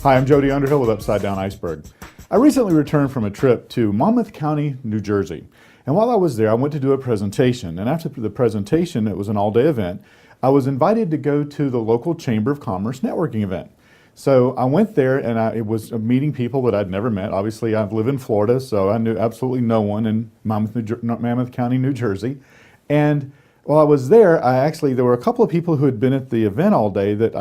Hi, I'm Jody Underhill with Upside Down Iceberg. I recently returned from a trip to Monmouth County, New Jersey. And while I was there, I went to do a presentation. And after the presentation, it was an all-day event, I was invited to go to the local Chamber of Commerce networking event. So I went there and it was meeting people that I'd never met. Obviously, I live in Florida, so I knew absolutely no one in Monmouth County, New Jersey. And while I was there, there were a couple of people who had been at the event all day that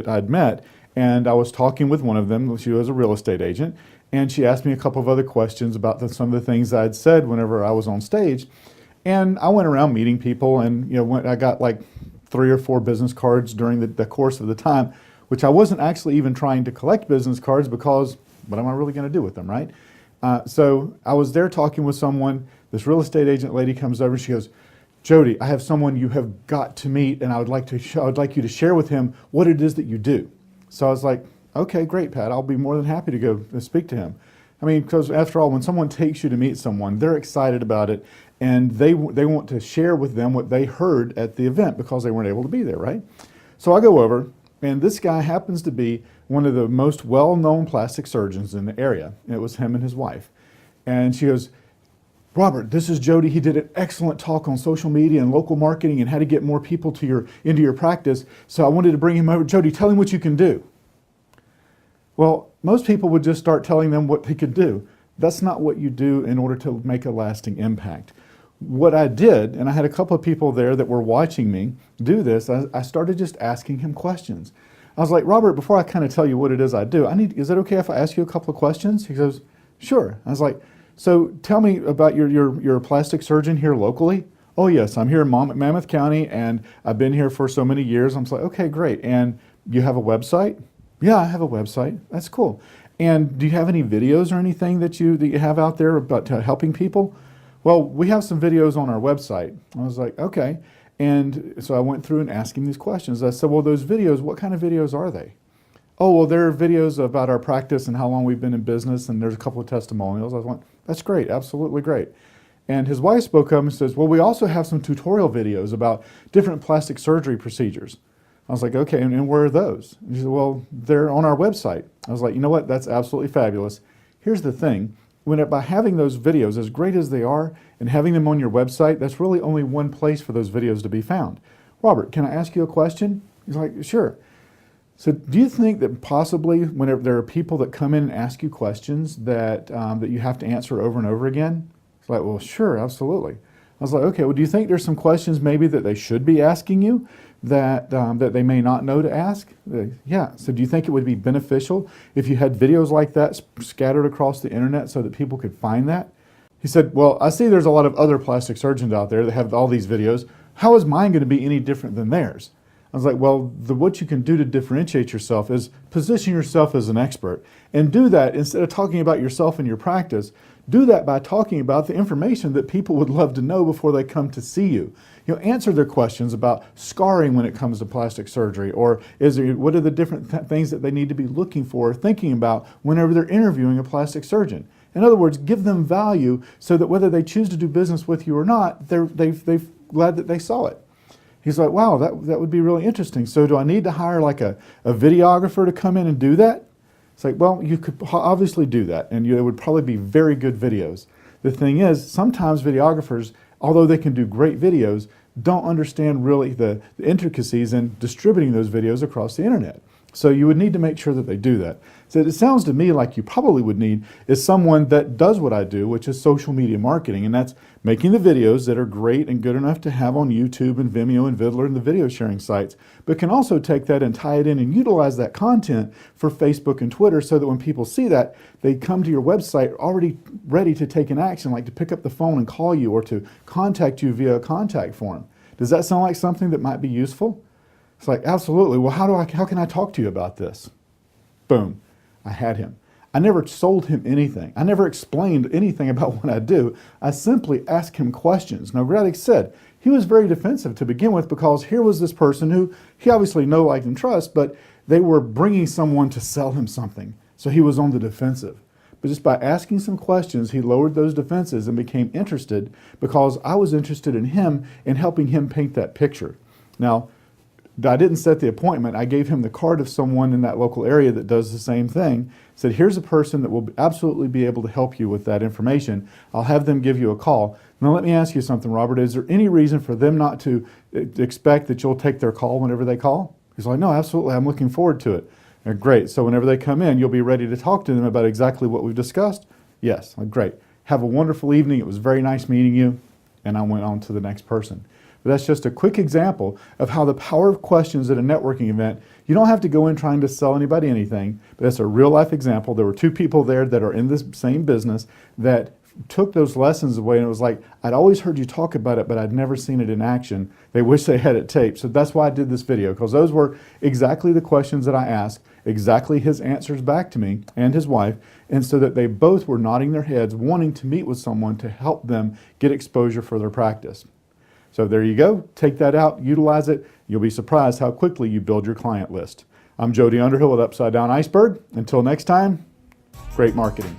I'd met. And I was talking with one of them. She was a real estate agent, and she asked me a couple of other questions about some of the things I'd said whenever I was on stage. And I went around meeting people, and I got like 3 or 4 business cards during the course of the time, which I wasn't actually even trying to collect business cards because what am I really going to do with them, right? So I was there talking with someone. This real estate agent lady comes over. She goes, "Jody, I have someone you have got to meet, and I would like you to share with him what it is that you do." So I was like, okay, great, Pat. I'll be more than happy to go and speak to him. I mean, because after all, when someone takes you to meet someone, they're excited about it, and they want to share with them what they heard at the event because they weren't able to be there, right? So I go over, and this guy happens to be one of the most well-known plastic surgeons in the area. And it was him and his wife. And she goes, "Robert, this is Jody. He did an excellent talk on social media and local marketing and how to get more people into your practice. So I wanted to bring him over. Jody, tell him what you can do." Well, most people would just start telling them what they could do. That's not what you do in order to make a lasting impact. What I did, and I had a couple of people there that were watching me do this, I started just asking him questions. I was like, "Robert, before I kind of tell you what it is I do, is it okay if I ask you a couple of questions?" He goes, "Sure." I was like, "So tell me about you're a plastic surgeon here locally?" "Oh yes, I'm here in Monmouth County and I've been here for so many years." I'm like, "Okay, great. And you have a website?" "Yeah, I have a website." "That's cool. And do you have any videos or anything that you have out there about helping people?" "Well, we have some videos on our website." I was like, "Okay." And so I went through and asked him these questions. I said, "Well, those videos, what kind of videos are they?" "Oh, well, there are videos about our practice and how long we've been in business, and there's a couple of testimonials." I was like, "That's great, absolutely great." And his wife spoke up and says, "Well, we also have some tutorial videos about different plastic surgery procedures." I was like, "Okay, and where are those?" And she said, "Well, they're on our website." I was like, "You know what, that's absolutely fabulous. Here's the thing, by having those videos, as great as they are, and having them on your website, that's really only one place for those videos to be found. Robert, can I ask you a question?" He's like, "Sure." So do you think that possibly whenever there are people that come in and ask you questions that you have to answer over and over again? It's like, "Well, sure, absolutely." I was like, "Okay, well, do you think there's some questions maybe that they should be asking you that they may not know to ask?" "Yeah." "So do you think it would be beneficial if you had videos like that scattered across the internet so that people could find that?" He said, "Well, I see there's a lot of other plastic surgeons out there that have all these videos. How is mine going to be any different than theirs?" I was like, "Well, what you can do to differentiate yourself is position yourself as an expert. And do that instead of talking about yourself and your practice. Do that by talking about the information that people would love to know before they come to see you. Answer their questions about scarring when it comes to plastic surgery, or what are the different things that they need to be looking for or thinking about whenever they're interviewing a plastic surgeon. In other words, give them value so that whether they choose to do business with you or not, they're glad that they saw it." He's like, "Wow, that would be really interesting. So do I need to hire like a videographer to come in and do that?" It's like, "Well, you could obviously do that, and it would probably be very good videos." The thing is, sometimes videographers, although they can do great videos, don't understand really the intricacies in distributing those videos across the internet. So you would need to make sure that they do that. So it sounds to me like you probably would need is someone that does what I do, which is social media marketing, and that's making the videos that are great and good enough to have on YouTube and Vimeo and Vidler and the video sharing sites, but can also take that and tie it in and utilize that content for Facebook and Twitter so that when people see that, they come to your website already ready to take an action, like to pick up the phone and call you or to contact you via a contact form. Does that sound like something that might be useful? It's like, absolutely. Well, how can I talk to you about this? Boom. I had him. I never sold him anything. I never explained anything about what I do. I simply asked him questions. Now, like I said, he was very defensive to begin with because here was this person who he obviously know, liked, and trust, but they were bringing someone to sell him something. So he was on the defensive. But just by asking some questions, he lowered those defenses and became interested because I was interested in him and helping him paint that picture. Now, I didn't set the appointment. I gave him the card of someone in that local area that does the same thing. Said, here's a person that will absolutely be able to help you with that information. I'll have them give you a call. Now let me ask you something, Robert. Is there any reason for them not to expect that you'll take their call whenever they call? He's like, no, absolutely. I'm looking forward to it. Great. So whenever they come in, you'll be ready to talk to them about exactly what we've discussed? Yes. Great. Have a wonderful evening. It was very nice meeting you. And I went on to the next person. But that's just a quick example of how the power of questions at a networking event, you don't have to go in trying to sell anybody anything, but that's a real life example. There were two people there that are in this same business that took those lessons away, and it was like, I'd always heard you talk about it, but I'd never seen it in action. They wish they had it taped. So that's why I did this video, because those were exactly the questions that I asked, exactly his answers back to me and his wife, and so that they both were nodding their heads, wanting to meet with someone to help them get exposure for their practice. So there you go. Take that out, utilize it. You'll be surprised how quickly you build your client list. I'm Jody Underhill with Upside Down Iceberg. Until next time, great marketing.